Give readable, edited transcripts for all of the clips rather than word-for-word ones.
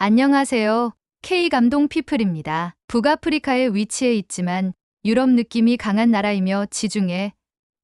안녕하세요. K감동 피플입니다. 북아프리카에 위치해 있지만 유럽 느낌이 강한 나라이며 지중해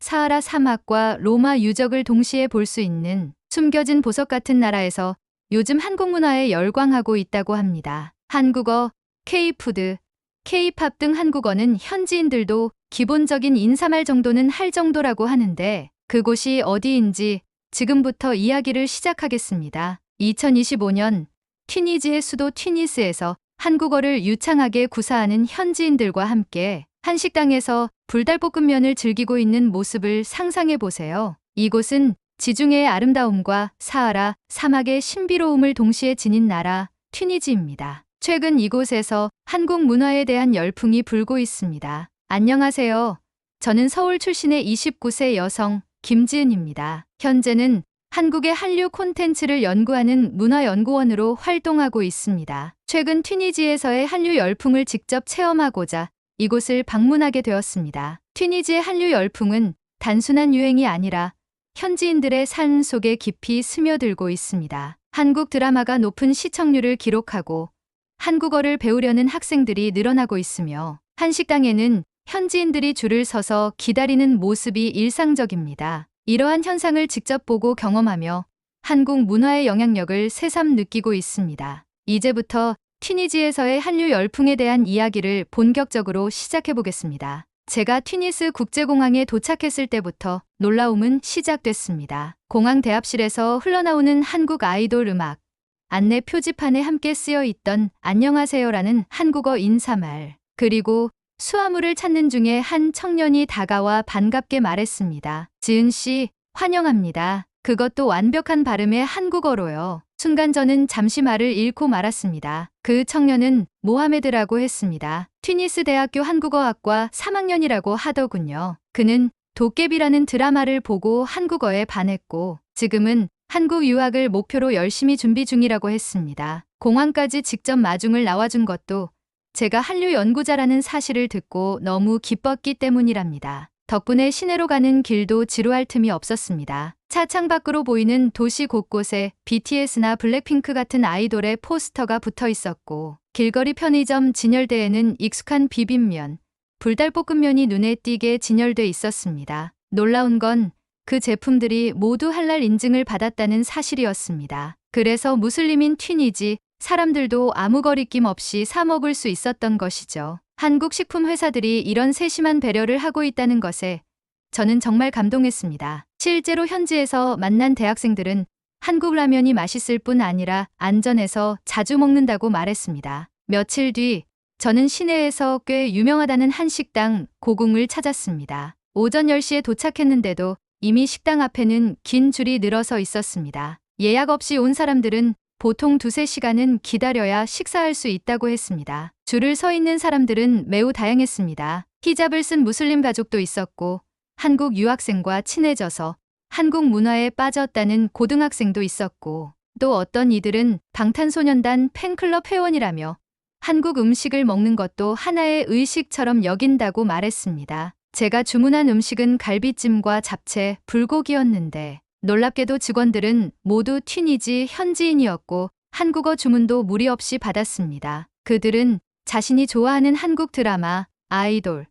사하라 사막과 로마 유적을 동시에 볼 수 있는 숨겨진 보석 같은 나라에서 요즘 한국 문화에 열광하고 있다고 합니다. 한국어, K푸드, K팝 등 한국어는 현지인들도 기본적인 인사말 정도는 할 정도라고 하는데 그곳이 어디인지 지금부터 이야기를 시작하겠습니다. 2025년 튀니지의 수도 튀니스에서 한국어를 유창하게 구사하는 현지인들과 함께 한 식당에서 불달볶음면을 즐기고 있는 모습을 상상해 보세요. 이곳은 지중해의 아름다움과 사하라 사막의 신비로움을 동시에 지닌 나라 튀니지입니다. 최근 이곳에서 한국 문화에 대한 열풍이 불고 있습니다. 안녕하세요. 저는 서울 출신의 29세 여성 김지은입니다. 현재는 한국의 한류 콘텐츠를 연구하는 문화연구원으로 활동하고 있습니다. 최근 튀니지에서의 한류 열풍을 직접 체험하고자 이곳을 방문하게 되었습니다. 튀니지의 한류 열풍은 단순한 유행이 아니라 현지인들의 삶 속에 깊이 스며들고 있습니다. 한국 드라마가 높은 시청률을 기록하고 한국어를 배우려는 학생들이 늘어나고 있으며 한 식당에는 현지인들이 줄을 서서 기다리는 모습이 일상적입니다. 이러한 현상을 직접 보고 경험하며 한국 문화의 영향력을 새삼 느끼고 있습니다. 이제부터 튀니지에서의 한류 열풍에 대한 이야기를 본격적으로 시작해 보겠습니다. 제가 튀니스 국제공항에 도착했을 때부터 놀라움은 시작됐습니다. 공항 대합실에서 흘러나오는 한국 아이돌 음악, 안내 표지판에 함께 쓰여 있던 안녕하세요라는 한국어 인사말, 그리고 수화물을 찾는 중에 한 청년이 다가와 반갑게 말했습니다. 지은 씨, 환영합니다. 그것도 완벽한 발음의 한국어로요. 순간 저는 잠시 말을 잃고 말았습니다. 그 청년은 모하메드라고 했습니다. 튀니스 대학교 한국어학과 3학년이라고 하더군요. 그는 도깨비라는 드라마를 보고 한국어에 반했고 지금은 한국 유학을 목표로 열심히 준비 중이라고 했습니다. 공항까지 직접 마중을 나와준 것도 제가 한류 연구자라는 사실을 듣고 너무 기뻤기 때문이랍니다. 덕분에 시내로 가는 길도 지루할 틈이 없었습니다. 차 창밖으로 보이는 도시 곳곳에 BTS나 블랙핑크 같은 아이돌의 포스터가 붙어 있었고 길거리 편의점 진열대에는 익숙한 비빔면, 불달볶음면이 눈에 띄게 진열돼 있었습니다. 놀라운 건 그 제품들이 모두 할랄 인증을 받았다는 사실이었습니다. 그래서 무슬림인 튀니지 사람들도 아무 거리낌 없이 사 먹을 수 있었던 것이죠. 한국 식품 회사들이 이런 세심한 배려를 하고 있다는 것에 저는 정말 감동했습니다. 실제로 현지에서 만난 대학생들은 한국 라면이 맛있을 뿐 아니라 안전해서 자주 먹는다고 말했습니다. 며칠 뒤 저는 시내에서 꽤 유명하다는 한 식당 고궁을 찾았습니다. 오전 10시에 도착했는데도 이미 식당 앞에는 긴 줄이 늘어서 있었습니다. 예약 없이 온 사람들은 보통 2~3시간은 기다려야 식사할 수 있다고 했습니다. 줄을 서 있는 사람들은 매우 다양했습니다. 히잡을 쓴 무슬림 가족도 있었고 한국 유학생과 친해져서 한국 문화에 빠졌다는 고등학생도 있었고 또 어떤 이들은 방탄소년단 팬클럽 회원이라며 한국 음식을 먹는 것도 하나의 의식처럼 여긴다고 말했습니다. 제가 주문한 음식은 갈비찜과 잡채, 불고기였는데 놀랍게도 직원들은 모두 튀니지 현지인이었고 한국어 주문도 무리 없이 받았습니다. 그들은 자신이 좋아하는 한국 드라마, 아이돌,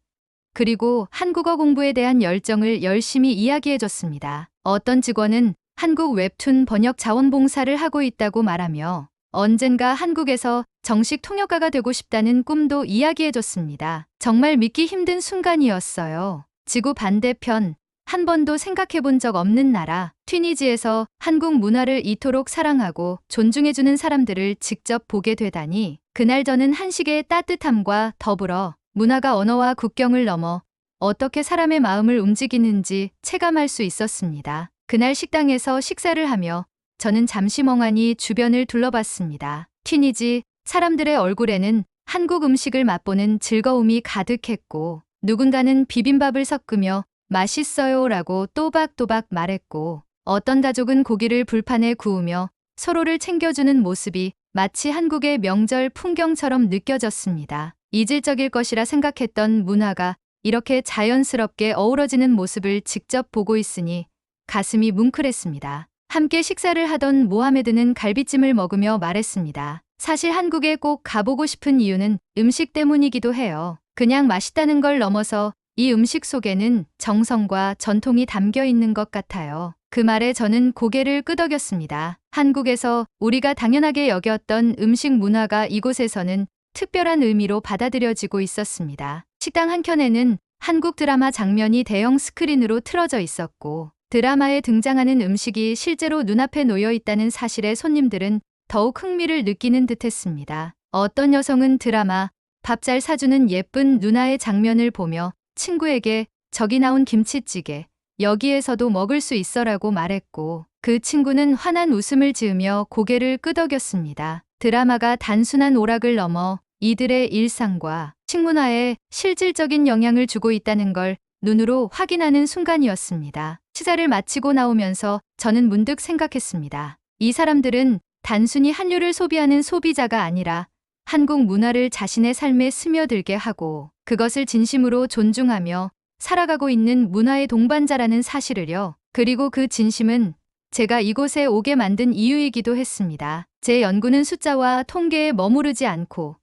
그리고 한국어 공부에 대한 열정을 열심히 이야기해줬습니다. 어떤 직원은 한국 웹툰 번역 자원봉사를 하고 있다고 말하며 언젠가 한국에서 정식 통역가가 되고 싶다는 꿈도 이야기해줬습니다. 정말 믿기 힘든 순간이었어요. 지구 반대편, 한 번도 생각해 본 적 없는 나라, 튀니지에서 한국 문화를 이토록 사랑하고 존중해주는 사람들을 직접 보게 되다니 그날 저는 한식의 따뜻함과 더불어 문화가 언어와 국경을 넘어 어떻게 사람의 마음을 움직이는지 체감할 수 있었습니다. 그날 식당에서 식사를 하며 저는 잠시 멍하니 주변을 둘러봤습니다. 튀니지 사람들의 얼굴에는 한국 음식을 맛보는 즐거움이 가득했고 누군가는 비빔밥을 섞으며 맛있어요 라고 또박또박 말했고 어떤 가족은 고기를 불판에 구우며 서로를 챙겨주는 모습이 마치 한국의 명절 풍경처럼 느껴졌습니다. 이질적일 것이라 생각했던 문화가 이렇게 자연스럽게 어우러지는 모습을 직접 보고 있으니 가슴이 뭉클했습니다. 함께 식사를 하던 모하메드는 갈비찜을 먹으며 말했습니다. 사실 한국에 꼭 가보고 싶은 이유는 음식 때문이기도 해요. 그냥 맛있다는 걸 넘어서 이 음식 속에는 정성과 전통이 담겨 있는 것 같아요. 그 말에 저는 고개를 끄덕였습니다. 한국에서 우리가 당연하게 여겼던 음식 문화가 이곳에서는 특별한 의미로 받아들여지고 있었습니다. 식당 한켠에는 한국 드라마 장면이 대형 스크린으로 틀어져 있었고, 드라마에 등장하는 음식이 실제로 눈앞에 놓여 있다는 사실에 손님들은 더욱 흥미를 느끼는 듯했습니다. 어떤 여성은 드라마 밥 잘 사주는 예쁜 누나의 장면을 보며 친구에게 저기 나온 김치찌개 여기에서도 먹을 수 있어라고 말했고, 그 친구는 환한 웃음을 지으며 고개를 끄덕였습니다. 드라마가 단순한 오락을 넘어 이들의 일상과 식문화에 실질적인 영향을 주고 있다는 걸 눈으로 확인하는 순간이었습니다. 시사를 마치고 나오면서 저는 문득 생각했습니다. 이 사람들은 단순히 한류를 소비하는 소비자가 아니라 한국 문화를 자신의 삶에 스며들게 하고 그것을 진심으로 존중하며 살아가고 있는 문화의 동반자라는 사실을요. 그리고 그 진심은 제가 이곳에 오게 만든 이유이기도 했습니다. 제 연구는 숫자와 통계에 머무르지 않고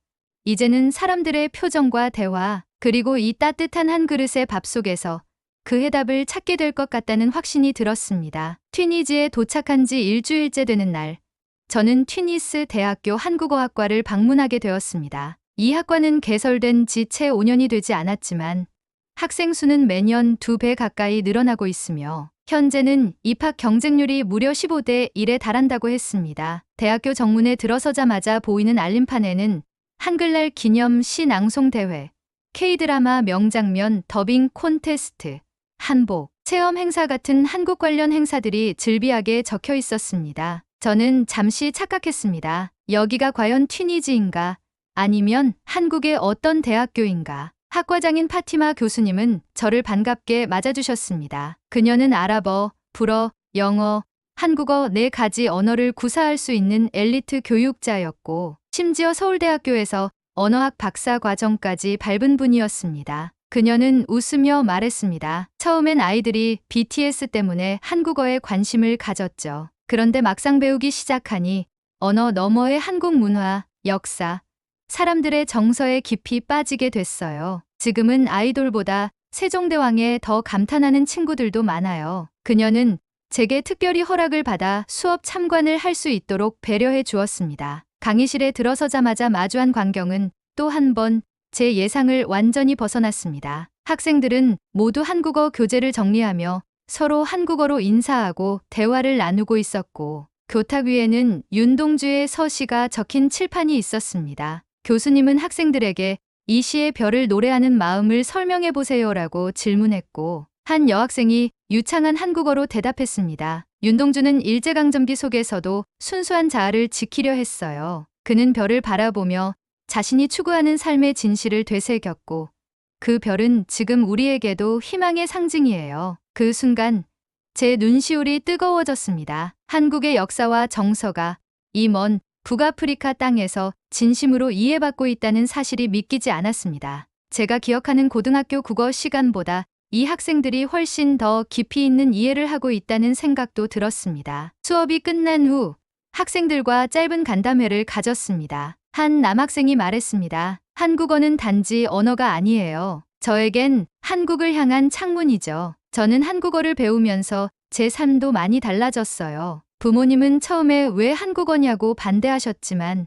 이제는 사람들의 표정과 대화, 그리고 이 따뜻한 한 그릇의 밥 속에서 그 해답을 찾게 될 것 같다는 확신이 들었습니다. 튀니지에 도착한 지 일주일째 되는 날, 저는 튀니스 대학교 한국어학과를 방문하게 되었습니다. 이 학과는 개설된 지 채 5년이 되지 않았지만 학생 수는 매년 2배 가까이 늘어나고 있으며 현재는 입학 경쟁률이 무려 15대 1에 달한다고 했습니다. 대학교 정문에 들어서자마자 보이는 알림판에는 한글날 기념 시 낭송 대회, K드라마 명장면 더빙 콘테스트, 한복, 체험 행사 같은 한국 관련 행사들이 즐비하게 적혀 있었습니다. 저는 잠시 착각했습니다. 여기가 과연 튀니지인가? 아니면 한국의 어떤 대학교인가? 학과장인 파티마 교수님은 저를 반갑게 맞아주셨습니다. 그녀는 아랍어, 불어, 영어, 한국어 4가지 언어를 구사할 수 있는 엘리트 교육자였고 심지어 서울대학교에서 언어학 박사 과정까지 밟은 분이었습니다. 그녀는 웃으며 말했습니다. 처음엔 아이들이 BTS 때문에 한국어에 관심을 가졌죠. 그런데 막상 배우기 시작하니 언어 너머의 한국 문화, 역사, 사람들의 정서에 깊이 빠지게 됐어요. 지금은 아이돌보다 세종대왕에 더 감탄하는 친구들도 많아요. 그녀는 제게 특별히 허락을 받아 수업 참관을 할 수 있도록 배려해 주었습니다. 강의실에 들어서자마자 마주한 광경은 또 한 번 제 예상을 완전히 벗어났습니다. 학생들은 모두 한국어 교재를 정리하며 서로 한국어로 인사하고 대화를 나누고 있었고 교탁 위에는 윤동주의 서시가 적힌 칠판이 있었습니다. 교수님은 학생들에게 이 시의 별을 노래하는 마음을 설명해 보세요라고 질문했고 한 여학생이 유창한 한국어로 대답했습니다. 윤동주는 일제강점기 속에서도 순수한 자아를 지키려 했어요. 그는 별을 바라보며 자신이 추구하는 삶의 진실을 되새겼고 그 별은 지금 우리에게도 희망의 상징이에요. 그 순간 제 눈시울이 뜨거워졌습니다. 한국의 역사와 정서가 이 먼 북아프리카 땅에서 진심으로 이해받고 있다는 사실이 믿기지 않았습니다. 제가 기억하는 고등학교 국어 시간보다 이 학생들이 훨씬 더 깊이 있는 이해를 하고 있다는 생각도 들었습니다. 수업이 끝난 후 학생들과 짧은 간담회를 가졌습니다. 한 남학생이 말했습니다. 한국어는 단지 언어가 아니에요. 저에겐 한국을 향한 창문이죠. 저는 한국어를 배우면서 제 삶도 많이 달라졌어요. 부모님은 처음에 왜 한국어냐고 반대하셨지만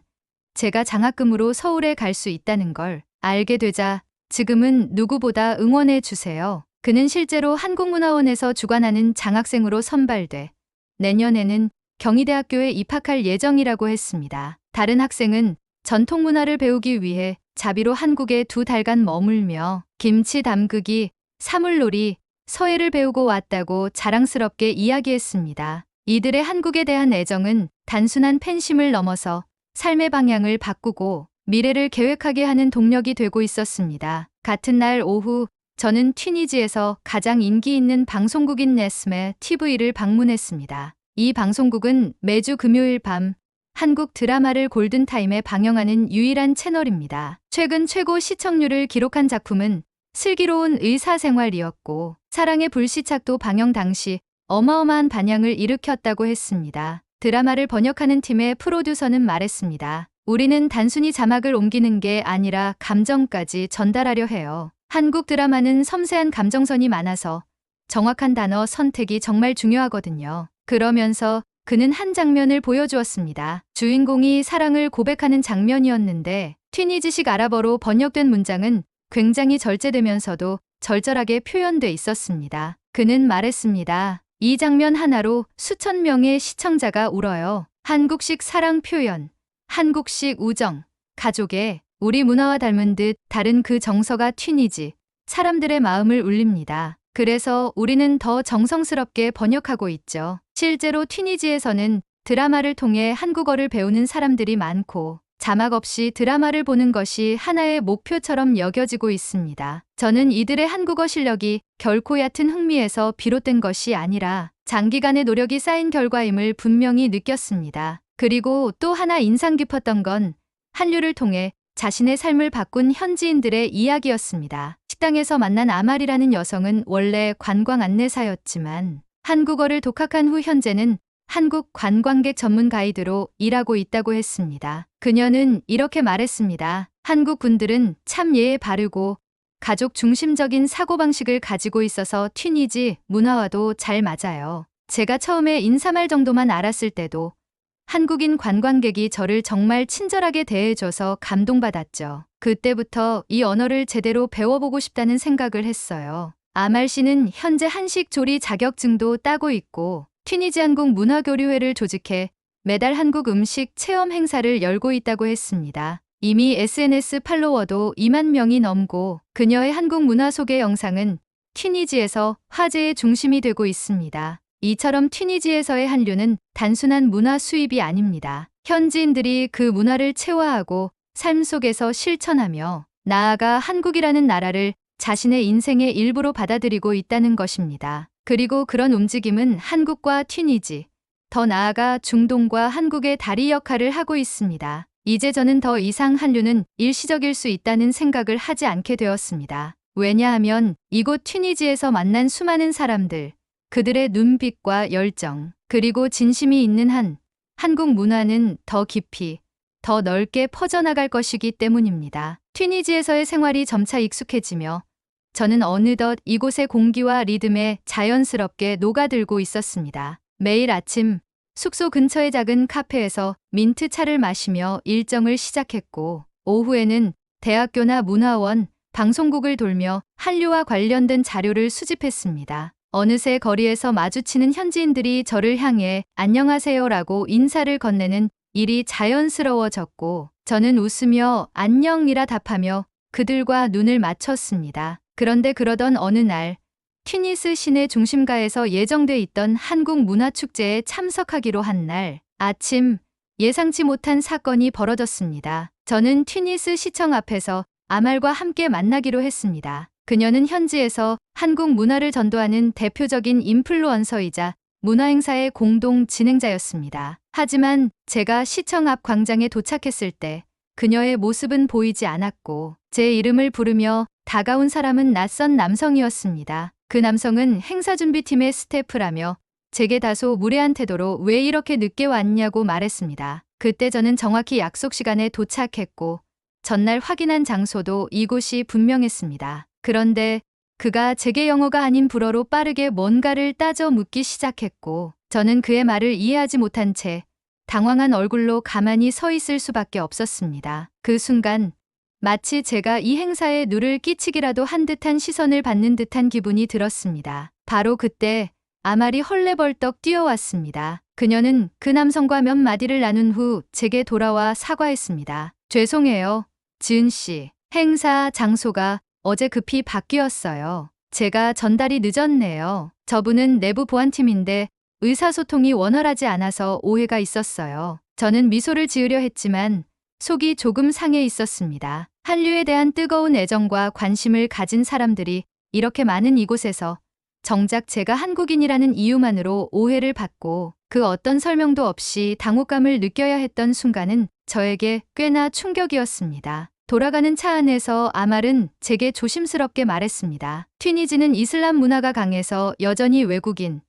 제가 장학금으로 서울에 갈 수 있다는 걸 알게 되자 지금은 누구보다 응원해 주세요. 그는 실제로 한국문화원에서 주관하는 장학생으로 선발돼 내년에는 경희대학교에 입학할 예정이라고 했습니다. 다른 학생은 전통문화를 배우기 위해 자비로 한국에 2달간 머물며 김치 담그기, 사물놀이, 서예를 배우고 왔다고 자랑스럽게 이야기했습니다. 이들의 한국에 대한 애정은 단순한 팬심을 넘어서 삶의 방향을 바꾸고 미래를 계획하게 하는 동력이 되고 있었습니다. 같은 날 오후 저는 튀니지에서 가장 인기 있는 방송국인 네스메 TV를 방문했습니다. 이 방송국은 매주 금요일 밤 한국 드라마를 골든타임에 방영하는 유일한 채널입니다. 최근 최고 시청률을 기록한 작품은 슬기로운 의사생활이었고 사랑의 불시착도 방영 당시 어마어마한 반향을 일으켰다고 했습니다. 드라마를 번역하는 팀의 프로듀서는 말했습니다. 우리는 단순히 자막을 옮기는 게 아니라 감정까지 전달하려 해요. 한국 드라마는 섬세한 감정선이 많아서 정확한 단어 선택이 정말 중요하거든요. 그러면서 그는 한 장면을 보여주었습니다. 주인공이 사랑을 고백하는 장면이었는데 튀니지식 아랍어로 번역된 문장은 굉장히 절제되면서도 절절하게 표현돼 있었습니다. 그는 말했습니다. 이 장면 하나로 수천 명의 시청자가 울어요. 한국식 사랑 표현, 한국식 우정, 가족의 우리 문화와 닮은 듯 다른 그 정서가 튀니지 사람들의 마음을 울립니다. 그래서 우리는 더 정성스럽게 번역하고 있죠. 실제로 튀니지에서는 드라마를 통해 한국어를 배우는 사람들이 많고 자막 없이 드라마를 보는 것이 하나의 목표처럼 여겨지고 있습니다. 저는 이들의 한국어 실력이 결코 얕은 흥미에서 비롯된 것이 아니라 장기간의 노력이 쌓인 결과임을 분명히 느꼈습니다. 그리고 또 하나 인상 깊었던 건 한류를 통해 자신의 삶을 바꾼 현지인들의 이야기였습니다. 식당에서 만난 아말이라는 여성은 원래 관광 안내사였지만 한국어를 독학한 후 현재는 한국 관광객 전문 가이드로 일하고 있다고 했습니다. 그녀는 이렇게 말했습니다. 한국 분들은 참 예의 바르고 가족 중심적인 사고방식을 가지고 있어서 튀니지 문화와도 잘 맞아요. 제가 처음에 인사말 정도만 알았을 때도 한국인 관광객이 저를 정말 친절하게 대해줘서 감동받았죠. 그때부터 이 언어를 제대로 배워보고 싶다는 생각을 했어요. 아말 씨는 현재 한식 조리 자격증도 따고 있고 튀니지 한국 문화교류회를 조직해 매달 한국 음식 체험 행사를 열고 있다고 했습니다. 이미 SNS 팔로워도 2만 명이 넘고 그녀의 한국 문화 소개 영상은 튀니지에서 화제의 중심이 되고 있습니다. 이처럼 튀니지에서의 한류는 단순한 문화 수입이 아닙니다. 현지인들이 그 문화를 체화하고 삶 속에서 실천하며 나아가 한국이라는 나라를 자신의 인생의 일부로 받아들이고 있다는 것입니다. 그리고 그런 움직임은 한국과 튀니지, 더 나아가 중동과 한국의 다리 역할을 하고 있습니다. 이제 저는 더 이상 한류는 일시적일 수 있다는 생각을 하지 않게 되었습니다. 왜냐하면 이곳 튀니지에서 만난 수많은 사람들, 그들의 눈빛과 열정, 그리고 진심이 있는 한 한국 문화는 더 깊이, 더 넓게 퍼져나갈 것이기 때문입니다. 튀니지에서의 생활이 점차 익숙해지며 저는 어느덧 이곳의 공기와 리듬에 자연스럽게 녹아들고 있었습니다. 매일 아침 숙소 근처의 작은 카페에서 민트차를 마시며 일정을 시작했고 오후에는 대학교나 문화원, 방송국을 돌며 한류와 관련된 자료를 수집했습니다. 어느새 거리에서 마주치는 현지인들이 저를 향해 안녕하세요라고 인사를 건네는 일이 자연스러워졌고 저는 웃으며 안녕이라 답하며 그들과 눈을 맞췄습니다. 그런데 그러던 어느 날 튀니스 시내 중심가에서 예정돼 있던 한국 문화축제에 참석하기로 한 날 아침 예상치 못한 사건이 벌어졌습니다. 저는 튀니스 시청 앞에서 아말과 함께 만나기로 했습니다. 그녀는 현지에서 한국 문화를 전도하는 대표적인 인플루언서이자 문화행사의 공동 진행자였습니다. 하지만 제가 시청 앞 광장에 도착했을 때 그녀의 모습은 보이지 않았고 제 이름을 부르며 다가온 사람은 낯선 남성이었습니다. 그 남성은 행사준비팀의 스태프라며 제게 다소 무례한 태도로 왜 이렇게 늦게 왔냐고 말했습니다. 그때 저는 정확히 약속 시간에 도착했고 전날 확인한 장소도 이곳이 분명했습니다. 그런데 그가 제게 영어가 아닌 불어로 빠르게 뭔가를 따져 묻기 시작했고 저는 그의 말을 이해하지 못한 채 당황한 얼굴로 가만히 서 있을 수밖에 없었습니다. 그 순간 마치 제가 이 행사에 누를 끼치기라도 한 듯한 시선을 받는 듯한 기분이 들었습니다. 바로 그때 아말이 헐레벌떡 뛰어왔습니다. 그녀는 그 남성과 몇 마디를 나눈 후 제게 돌아와 사과했습니다. 죄송해요, 지은 씨. 행사 장소가 어제 급히 바뀌었어요. 제가 전달이 늦었네요. 저분은 내부 보안팀인데 의사소통이 원활하지 않아서 오해가 있었어요. 저는 미소를 지으려 했지만 속이 조금 상해 있었습니다. 한류에 대한 뜨거운 애정과 관심을 가진 사람들이 이렇게 많은 이곳에서 정작 제가 한국인이라는 이유만으로 오해를 받고 그 어떤 설명도 없이 당혹감을 느껴야 했던 순간은 저에게 꽤나 충격이었습니다. 돌아가는 차 안에서 아말은 제게 조심스럽게 말했습니다. 튀니지는 이슬람 문화가 강해서 여전히 외국인,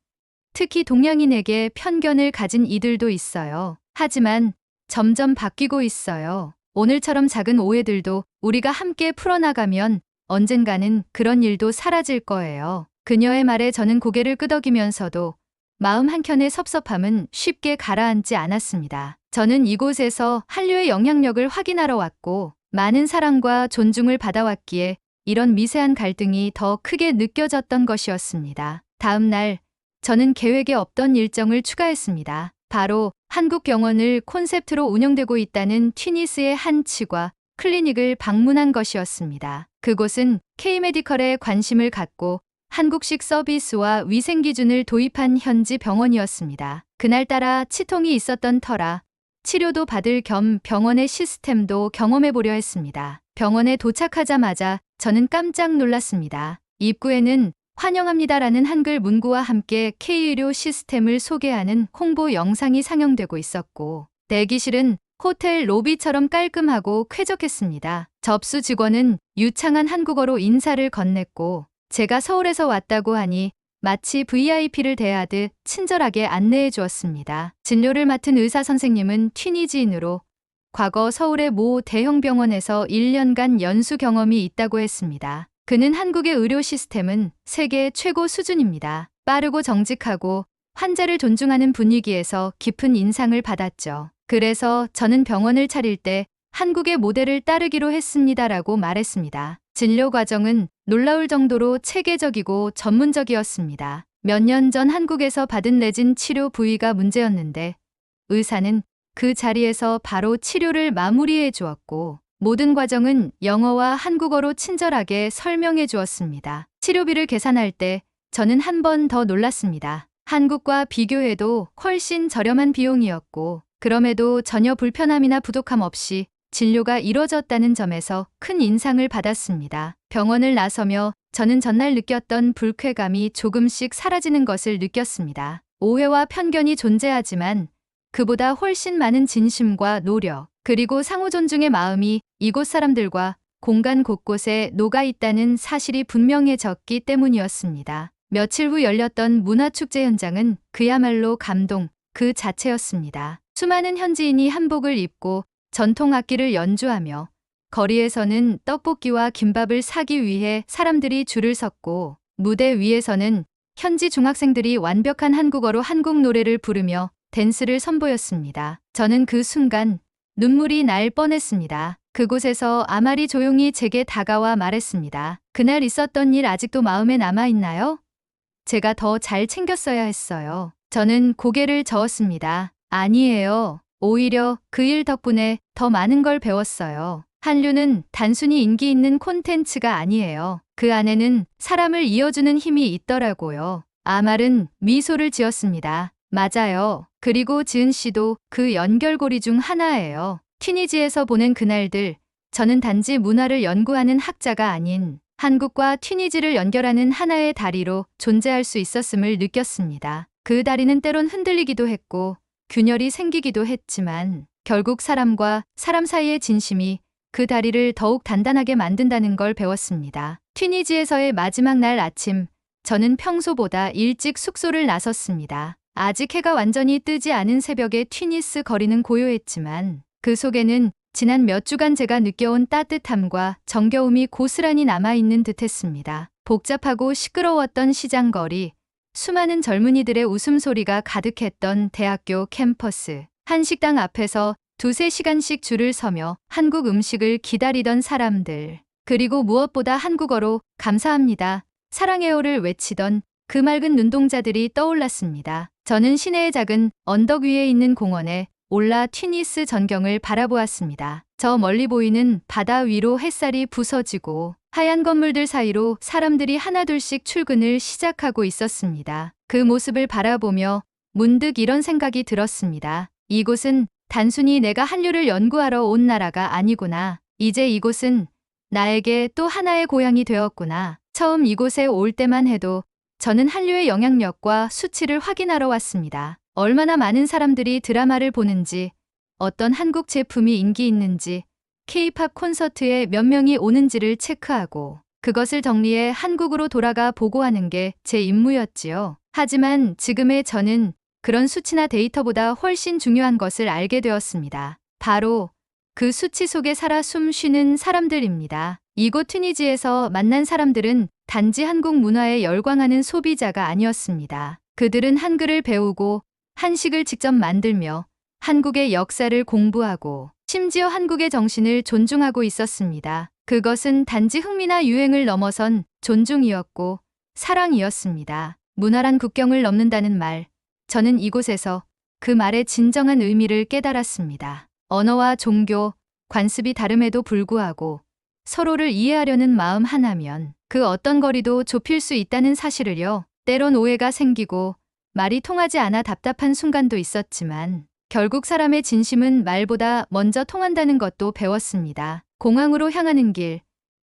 특히 동양인에게 편견을 가진 이들도 있어요. 하지만 점점 바뀌고 있어요. 오늘처럼 작은 오해들도 우리가 함께 풀어나가면 언젠가는 그런 일도 사라질 거예요. 그녀의 말에 저는 고개를 끄덕이면서도 마음 한켠의 섭섭함은 쉽게 가라앉지 않았습니다. 저는 이곳에서 한류의 영향력을 확인하러 왔고 많은 사랑과 존중을 받아왔기에 이런 미세한 갈등이 더 크게 느껴졌던 것이었습니다. 다음 날 저는 계획에 없던 일정을 추가했습니다. 바로 한국 병원을 콘셉트로 운영되고 있다는 튀니스의 한 치과 클리닉을 방문한 것이었습니다. 그곳은 K-메디컬에 관심을 갖고 한국식 서비스와 위생 기준을 도입한 현지 병원이었습니다. 그날따라 치통이 있었던 터라 치료도 받을 겸 병원의 시스템도 경험해 보려 했습니다. 병원에 도착하자마자 저는 깜짝 놀랐습니다. 입구에는 환영합니다라는 한글 문구와 함께 K의료 시스템을 소개하는 홍보 영상이 상영되고 있었고 대기실은 호텔 로비처럼 깔끔하고 쾌적했습니다. 접수 직원은 유창한 한국어로 인사를 건넸고 제가 서울에서 왔다고 하니 마치 VIP를 대하듯 친절하게 안내해 주었습니다. 진료를 맡은 의사 선생님은 튀니지인으로 과거 서울의 모 대형 병원에서 1년간 연수 경험이 있다고 했습니다. 그는 한국의 의료 시스템은 세계 최고 수준입니다. 빠르고 정직하고 환자를 존중하는 분위기에서 깊은 인상을 받았죠. 그래서 저는 병원을 차릴 때 한국의 모델을 따르기로 했습니다라고 말했습니다. 진료 과정은 놀라울 정도로 체계적이고 전문적이었습니다. 몇 년 전 한국에서 받은 내진 치료 부위가 문제였는데 의사는 그 자리에서 바로 치료를 마무리해 주었고 모든 과정은 영어와 한국어로 친절하게 설명해 주었습니다. 치료비를 계산할 때 저는 한 번 더 놀랐습니다. 한국과 비교해도 훨씬 저렴한 비용이었고 그럼에도 전혀 불편함이나 부족함 없이 진료가 이뤄졌다는 점에서 큰 인상을 받았습니다. 병원을 나서며 저는 전날 느꼈던 불쾌감이 조금씩 사라지는 것을 느꼈습니다. 오해와 편견이 존재하지만 그보다 훨씬 많은 진심과 노력, 그리고 상호 존중의 마음이 이곳 사람들과 공간 곳곳에 녹아 있다는 사실이 분명해졌기 때문이었습니다. 며칠 후 열렸던 문화축제 현장은 그야말로 감동 그 자체였습니다. 수많은 현지인이 한복을 입고 전통 악기를 연주하며 거리에서는 떡볶이와 김밥을 사기 위해 사람들이 줄을 섰고 무대 위에서는 현지 중학생들이 완벽한 한국어로 한국 노래를 부르며 댄스를 선보였습니다. 저는 그 순간 눈물이 날 뻔했습니다. 그곳에서 아말이 조용히 제게 다가와 말했습니다. 그날 있었던 일 아직도 마음에 남아있나요? 제가 더 잘 챙겼어야 했어요. 저는 고개를 저었습니다. 아니에요. 오히려 그 일 덕분에 더 많은 걸 배웠어요. 한류는 단순히 인기 있는 콘텐츠가 아니에요. 그 안에는 사람을 이어주는 힘이 있더라고요. 아말은 미소를 지었습니다. 맞아요. 그리고 지은 씨도 그 연결고리 중 하나예요. 튀니지에서 보낸 그날들, 저는 단지 문화를 연구하는 학자가 아닌 한국과 튀니지를 연결하는 하나의 다리로 존재할 수 있었음을 느꼈습니다. 그 다리는 때론 흔들리기도 했고 균열이 생기기도 했지만 결국 사람과 사람 사이의 진심이 그 다리를 더욱 단단하게 만든다는 걸 배웠습니다. 튀니지에서의 마지막 날 아침, 저는 평소보다 일찍 숙소를 나섰습니다. 아직 해가 완전히 뜨지 않은 새벽에 튀니스 거리는 고요했지만 그 속에는 지난 몇 주간 제가 느껴온 따뜻함과 정겨움이 고스란히 남아있는 듯했습니다. 복잡하고 시끄러웠던 시장거리, 수많은 젊은이들의 웃음소리가 가득했던 대학교 캠퍼스, 한 식당 앞에서 2~3시간씩 줄을 서며 한국 음식을 기다리던 사람들, 그리고 무엇보다 한국어로 감사합니다, 사랑해요를 외치던 그 맑은 눈동자들이 떠올랐습니다. 저는 시내의 작은 언덕 위에 있는 공원에 올라 튀니스 전경을 바라보았습니다. 저 멀리 보이는 바다 위로 햇살이 부서지고 하얀 건물들 사이로 사람들이 하나둘씩 출근을 시작하고 있었습니다. 그 모습을 바라보며 문득 이런 생각이 들었습니다. 이곳은 단순히 내가 한류를 연구하러 온 나라가 아니구나. 이제 이곳은 나에게 또 하나의 고향이 되었구나. 처음 이곳에 올 때만 해도 저는 한류의 영향력과 수치를 확인하러 왔습니다. 얼마나 많은 사람들이 드라마를 보는지, 어떤 한국 제품이 인기 있는지, K-팝 콘서트에 몇 명이 오는지를 체크하고 그것을 정리해 한국으로 돌아가 보고하는 게 제 임무였지요. 하지만 지금의 저는 그런 수치나 데이터보다 훨씬 중요한 것을 알게 되었습니다. 바로 그 수치 속에 살아 숨 쉬는 사람들입니다. 이곳 튀니지에서 만난 사람들은 단지 한국 문화에 열광하는 소비자가 아니었습니다. 그들은 한글을 배우고 한식을 직접 만들며 한국의 역사를 공부하고 심지어 한국의 정신을 존중하고 있었습니다. 그것은 단지 흥미나 유행을 넘어선 존중이었고 사랑이었습니다. 문화란 국경을 넘는다는 말, 저는 이곳에서 그 말의 진정한 의미를 깨달았습니다. 언어와 종교, 관습이 다름에도 불구하고 서로를 이해하려는 마음 하나면 그 어떤 거리도 좁힐 수 있다는 사실을요. 때론 오해가 생기고 말이 통하지 않아 답답한 순간도 있었지만 결국 사람의 진심은 말보다 먼저 통한다는 것도 배웠습니다. 공항으로 향하는 길,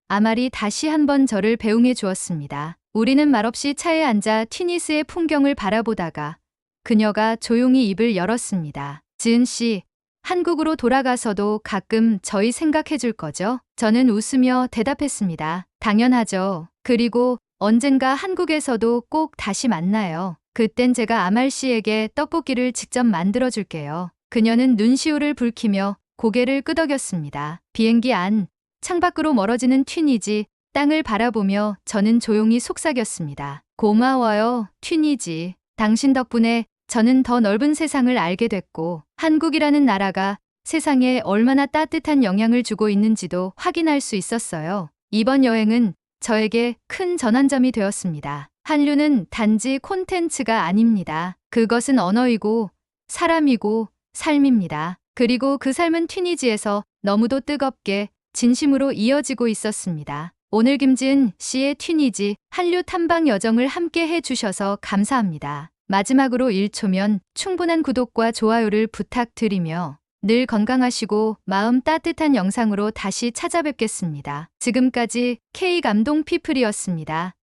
아말이 다시 한번 저를 배웅해 주었습니다. 우리는 말없이 차에 앉아 튀니스의 풍경을 바라보다가 그녀가 조용히 입을 열었습니다. 지은 씨, 한국으로 돌아가서도 가끔 저희 생각해 줄 거죠? 저는 웃으며 대답했습니다. 당연하죠. 그리고 언젠가 한국에서도 꼭 다시 만나요. 그땐 제가 아말 씨에게 떡볶이를 직접 만들어 줄게요. 그녀는 눈시울을 붉히며 고개를 끄덕였습니다. 비행기 안, 창밖으로 멀어지는 튀니지, 땅을 바라보며 저는 조용히 속삭였습니다. 고마워요, 튀니지. 당신 덕분에 저는 더 넓은 세상을 알게 됐고 한국이라는 나라가 세상에 얼마나 따뜻한 영향을 주고 있는지도 확인할 수 있었어요. 이번 여행은 저에게 큰 전환점이 되었습니다. 한류는 단지 콘텐츠가 아닙니다. 그것은 언어이고 사람이고 삶입니다. 그리고 그 삶은 튀니지에서 너무도 뜨겁게 진심으로 이어지고 있었습니다. 오늘 김지은 씨의 튀니지 한류 탐방 여정을 함께 해주셔서 감사합니다. 마지막으로 1초면 충분한 구독과 좋아요를 부탁드리며 늘 건강하시고 마음 따뜻한 영상으로 다시 찾아뵙겠습니다. 지금까지 K감동 피플이었습니다.